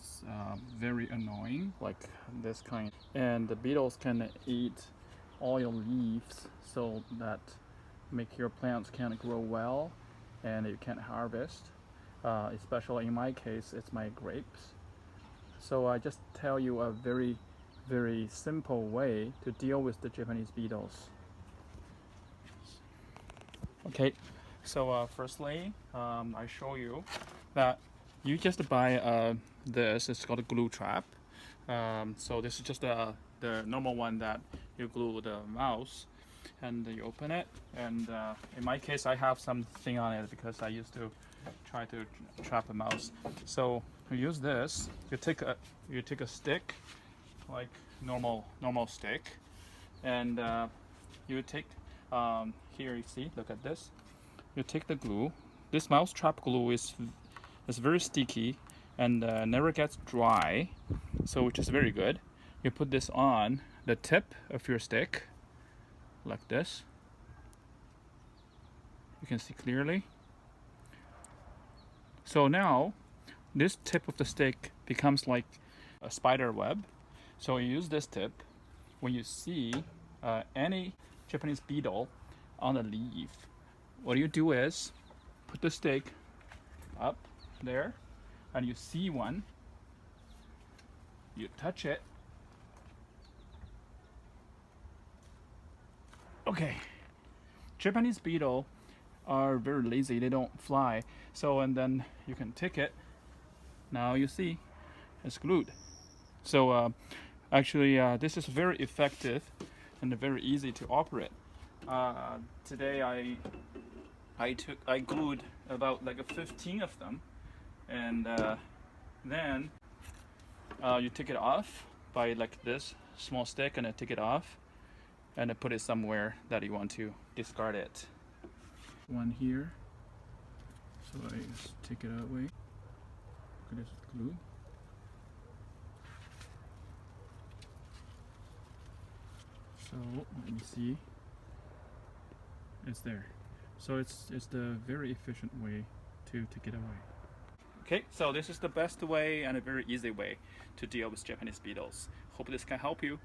is very annoying, like this kind. And the beetles can eat all your leaves, so that make your plants can't grow well, and you can't harvest. Especially in my case, it's my grapes. So I just tell you a very simple way to deal with the Japanese beetles. Okay, so firstly, I show you that you just buy this. It's called a glue trap. So this is just the normal one that you glue the mouse, and you open it. And in my case, I have something on it because I used to try to trap a mouse. So you use this. You take a stick, like normal stick, and you take here you see. Look at this. You take the glue. This mouse trap glue is very sticky and never gets dry, so which is very good. You put this on the tip of your stick, like this. You can see clearly. So now this tip of the stick becomes like a spider web. So you use this tip when you see any Japanese beetle on the leaf. What you do is put the stick up there, and you see one. You touch it. Okay. Japanese beetle are very lazy. They don't fly. So and then you can take it. Now you see it's glued. So actually this is very effective and very easy to operate. Today I glued about like 15 of them, and then you take it off by like this small stick, and I take it off and I put it somewhere that you want to discard it. One here, so I just take it away. Look at this glue. So let me see. It's there. So it's the very efficient way to get away. Okay, so this is the best way and a very easy way to deal with Japanese beetles. Hope this can help you.